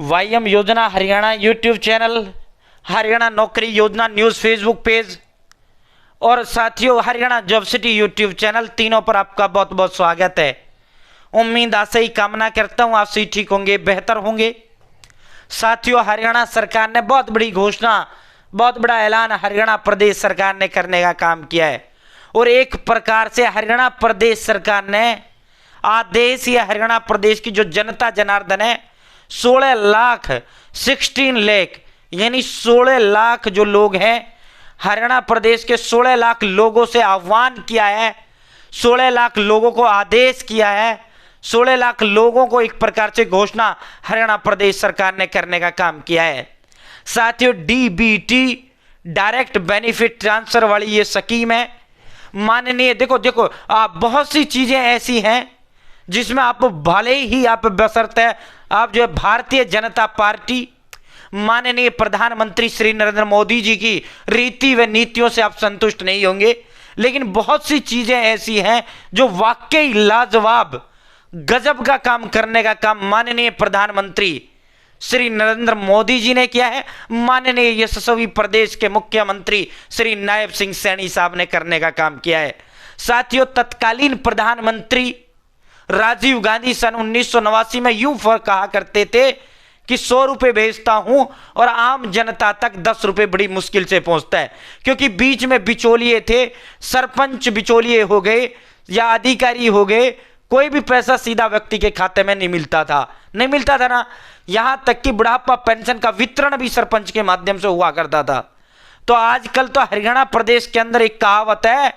वाईएम योजना Haryana YouTube channel, Haryana नौकरी योजना न्यूज़ फेसबुक पेज और साथियों Haryana job city YouTube channel, तीनों पर आपका बहुत बहुत स्वागत है। उम्मीद आशा ही कामना करता हूँ आप सभी ठीक होंगे, बेहतर होंगे। साथियों हरियाणा सरकार ने बहुत बड़ी घोषणा, बहुत बड़ा ऐलान हरियाणा प्रदेश सरकार ने करने का काम किया है और एक प्रकार से हरियाणा प्रदेश सरकार ने आदेश या हरियाणा प्रदेश की जो जनता जनार्दन है 16 लाख यानी 16 लाख जो लोग हैं हरियाणा प्रदेश के 16 लाख लोगों से आह्वान किया है, 16 लाख लोगों को आदेश किया है, 16 लाख लोगों को एक प्रकार से घोषणा हरियाणा प्रदेश सरकार ने करने का काम किया है। साथियों डीबीटी डायरेक्ट बेनिफिट ट्रांसफर वाली ये स्कीम है माननीय। देखो बहुत सी चीजें ऐसी हैं जिसमें आप भले ही आप बशर्ते आप जो है भारतीय जनता पार्टी माननीय प्रधानमंत्री श्री नरेंद्र मोदी जी की रीति व नीतियों से आप संतुष्ट नहीं होंगे, लेकिन बहुत सी चीजें ऐसी हैं जो वाकई लाजवाब गजब का काम करने का काम माननीय प्रधानमंत्री श्री नरेंद्र मोदी जी ने किया है, माननीय यशस्वी प्रदेश के मुख्यमंत्री श्री नायब सिंह सैनी साहब ने करने का काम किया है। साथियों तत्कालीन प्रधानमंत्री राजीव गांधी सन 1989 में यूं कहा करते थे कि 100 रुपए भेजता हूं और आम जनता तक 10 रुपए बड़ी मुश्किल से पहुंचता है, क्योंकि बीच में बिचौलिए थे, सरपंच बिचौलिए हो गए या अधिकारी हो गए, कोई भी पैसा सीधा व्यक्ति के खाते में नहीं मिलता था ना। यहां तक कि बुढ़ापा पेंशन का वितरण भी सरपंच के माध्यम से हुआ करता था। तो आजकल तो हरियाणा प्रदेश के अंदर एक कहावत है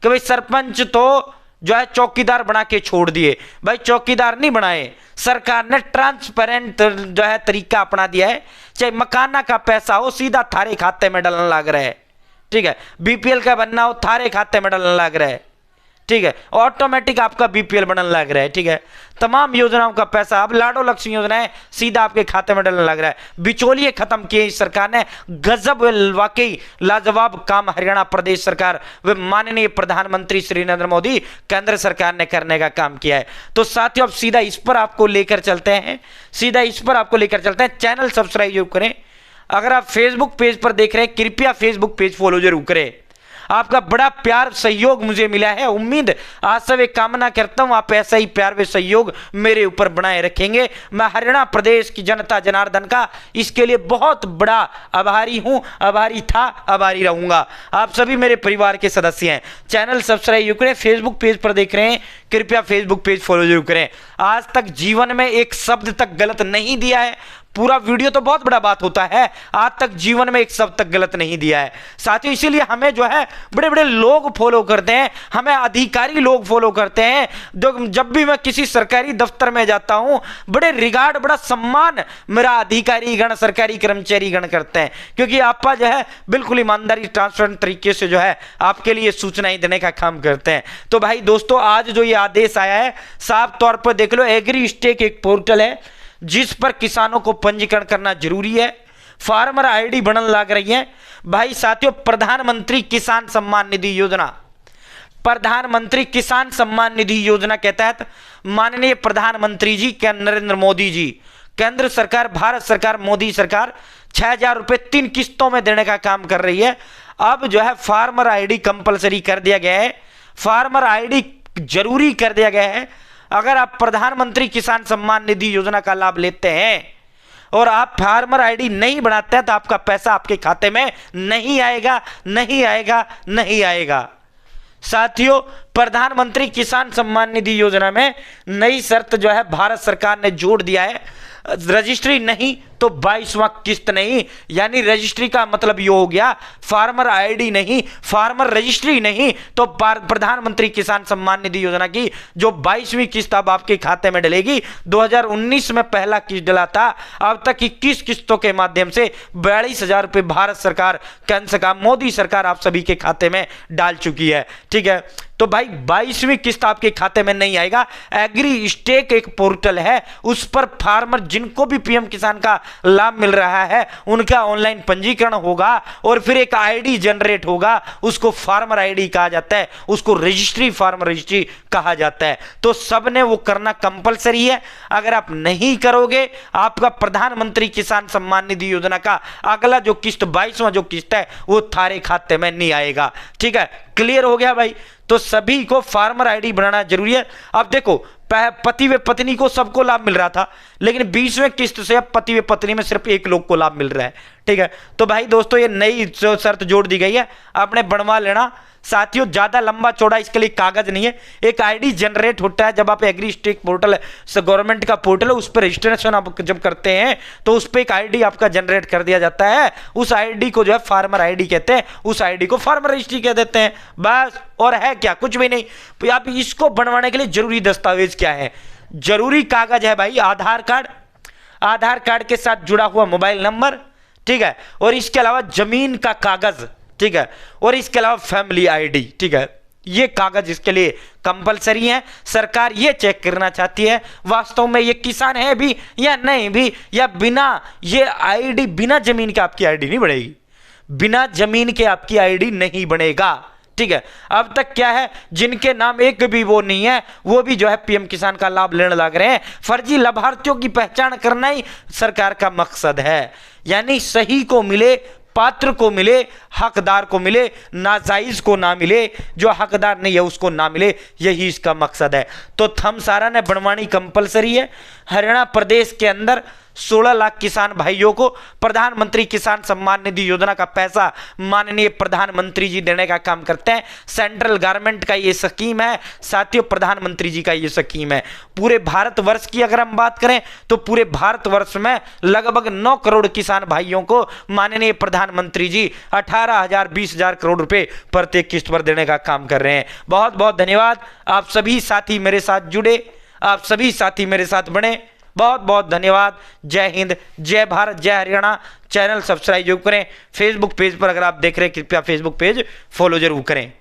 कि भाई सरपंच तो जो है चौकीदार बना के छोड़ दिए। भाई चौकीदार नहीं बनाए, सरकार ने ट्रांसपेरेंट जो है तरीका अपना दिया है, चाहे मकाना का पैसा हो सीधा थारे खाते में डलने लग रहा है, ठीक है। बीपीएल का बनना हो थारे खाते में डलने लग रहा है, ठीक है। ऑटोमेटिक आपका बीपीएल बनने लग रहा है, ठीक है। तमाम योजनाओं का पैसा अब लाडो लक्ष्मी योजना है सीधा आपके खाते में डलने लग रहा है। बिचौलिए खत्म किए इस सरकार ने। गजब वाकई लाजवाब काम हरियाणा प्रदेश सरकार व माननीय प्रधानमंत्री श्री नरेंद्र मोदी केंद्र सरकार ने करने का काम किया है। तो साथियों अब सीधा इस पर आपको लेकर चलते हैं, चैनल सब्सक्राइब जरूर करें। अगर आप फेसबुक पेज पर देख रहे हैं कृपया फेसबुक पेज फॉलो जरूर करें। आपका बड़ा प्यार सहयोग मुझे मिला है, उम्मीद आज से कामना करता हूं आप ऐसा ही प्यार व सहयोग मेरे ऊपर बनाए रखेंगे। मैं हरियाणा प्रदेश की जनता जनार्दन का इसके लिए बहुत बड़ा आभारी हूं, आभारी था, आभारी रहूंगा। आप सभी मेरे परिवार के सदस्य हैं। चैनल सब्सक्राइब करें, फेसबुक पेज पर देख रहे हैं कृपया फेसबुक पेज फॉलो जरूर करें। आज तक जीवन में एक शब्द तक गलत नहीं दिया है, पूरा वीडियो तो बहुत बड़ा बात होता है, आज तक जीवन में एक शब्द तक गलत नहीं दिया है। साथियों इसीलिए हमें जो है बड़े बड़े लोग फॉलो करते हैं, हमें अधिकारी लोग फॉलो करते हैं। जब भी मैं किसी सरकारी दफ्तर में जाता हूं बड़े रिगार्ड, बड़ा सम्मान मेरा अधिकारी गण, सरकारी कर्मचारी गण करते हैं, क्योंकि आपका जो है बिल्कुल ईमानदारी ट्रांसपेरेंट तरीके से जो है आपके लिए सूचनाएं देने का काम करते हैं। तो भाई दोस्तों आज जो ये आदेश आया है साफ तौर पर देख लो, एग्री स्टेक एक पोर्टल है जिस पर किसानों को पंजीकरण करना जरूरी है, फार्मर आईडी बनने लग रही है। भाई साथियों प्रधानमंत्री किसान सम्मान निधि योजना, प्रधानमंत्री किसान सम्मान निधि योजना के तहत माननीय प्रधानमंत्री जी नरेंद्र मोदी जी, केंद्र सरकार, भारत सरकार, मोदी सरकार 6,000 रुपए 3 किस्तों में देने का काम कर रही है। अब जो है फार्मर आईडी कंपलसरी कर दिया गया है, फार्मर आईडी जरूरी कर दिया गया है। अगर आप प्रधानमंत्री किसान सम्मान निधि योजना का लाभ लेते हैं और आप फार्मर आईडी नहीं बनाते हैं तो आपका पैसा आपके खाते में नहीं आएगा। साथियों प्रधानमंत्री किसान सम्मान निधि योजना में नई शर्त जो है भारत सरकार ने जोड़ दिया है, रजिस्ट्री नहीं तो 22वां किस्त नहीं। यानी रजिस्ट्री का मतलब ये हो गया फार्मर आईडी नहीं, फार्मर रजिस्ट्री नहीं तो प्रधानमंत्री किसान सम्मान निधि योजना की जो 22वीं किस्त अब आपके खाते में डलेगी। 2019 में पहला किस्त डला था, अब तक 21 किस्तों के माध्यम से 42,000 रुपए भारत सरकार, केंद्र सरकार, मोदी सरकार आप सभी के खाते में डाल चुकी है, ठीक है। तो भाई 22वीं किस्त आपके खाते में नहीं आएगा। एग्री स्टेक एक पोर्टल है, उस पर फार्मर जिनको भी पीएम किसान का लाभ मिल रहा है उनका ऑनलाइन पंजीकरण होगा और फिर एक आईडी जनरेट होगा, उसको फार्मर आईडी कहा जाता है, उसको रजिस्ट्री फार्मर रजिस्ट्री कहा जाता है। तो सबने वो करना कंपलसरी है। अगर आप नहीं करोगे आपका प्रधानमंत्री किसान सम्मान निधि योजना का अगला जो किस्त 22वां जो किस्त है वो थारे खाते में नहीं आएगा। ठीक है, क्लियर हो गया भाई। तो सभी को फार्मर आईडी बनाना जरूरी है। अब देखो पति व पत्नी को सबको लाभ मिल रहा था, लेकिन 20वें किस्त से अब पति व पत्नी में सिर्फ एक लोग को लाभ मिल रहा है। ठीक है, तो भाई दोस्तों ये नई शर्त जोड़ दी गई है, आपने बनवा लेना। साथियों ज्यादा लंबा चौड़ा इसके लिए कागज नहीं है, एक आईडी जनरेट होता है जब आप एग्री स्टेक पोर्टल गवर्नमेंट का पोर्टल है उस पर रजिस्ट्रेशन आप जब करते हैं तो उस पर एक आईडी आपका जनरेट कर दिया जाता है। उस आईडी को जो है फार्मर आईडी कहते हैं, उस आईडी को फार्मर रजिस्ट्री कह देते हैं, बस। और है क्या, कुछ भी नहीं। तो आप इसको बनवाने के लिए जरूरी दस्तावेज क्या है? जरूरी कागज है भाई आधार कार्ड, आधार कार्ड के साथ जुड़ा हुआ मोबाइल नंबर, ठीक है, और इसके अलावा जमीन का कागज, ठीक है, और इसके अलावा फैमिली आईडी। ठीक है, ये कागज इसके लिए कंपलसरी है। सरकार ये चेक करना चाहती है वास्तव में ये किसान है भी या नहीं भी, या बिना ये आईडी, बिना जमीन के आपकी आईडी नहीं बनेगी, बिना जमीन के आपकी आईडी नहीं बनेगा। ठीक है, अब तक क्या है, जिनके नाम एक भी वो नहीं है वो भी जो है पीएम किसान का लाभ लेने लग रहे हैं। फर्जी लाभार्थियों की पहचान करना ही सरकार का मकसद है, यानी सही को मिले, पात्र को मिले, हकदार को मिले, नाजायज को ना मिले, जो हकदार नहीं है उसको ना मिले, यही इसका मकसद है। तो थमसारा ने बनवानी कंपलसरी है। हरियाणा प्रदेश के अंदर 16 लाख किसान भाइयों को प्रधानमंत्री किसान सम्मान निधि योजना का पैसा माननीय प्रधानमंत्री जी देने का काम करते हैं। सेंट्रल गवर्नमेंट का ये स्कीम है साथियों, प्रधानमंत्री जी का ये स्कीम है। पूरे भारतवर्ष की अगर हम बात करें तो पूरे भारतवर्ष में लगभग 9 करोड़ किसान भाइयों को माननीय प्रधानमंत्री जी 18,000 20,000 करोड़ रुपए प्रत्येक किस्त पर देने का काम कर रहे हैं। बहुत बहुत धन्यवाद। आप सभी साथी मेरे साथ जुड़े, आप सभी साथी मेरे साथ बने, बहुत बहुत धन्यवाद। जय हिंद, जय भारत, जय हरियाणा। चैनल सब्सक्राइब जरूर करें। फेसबुक पेज पर अगर आप देख रहे हैं कृपया फेसबुक पेज फॉलो जरूर करें।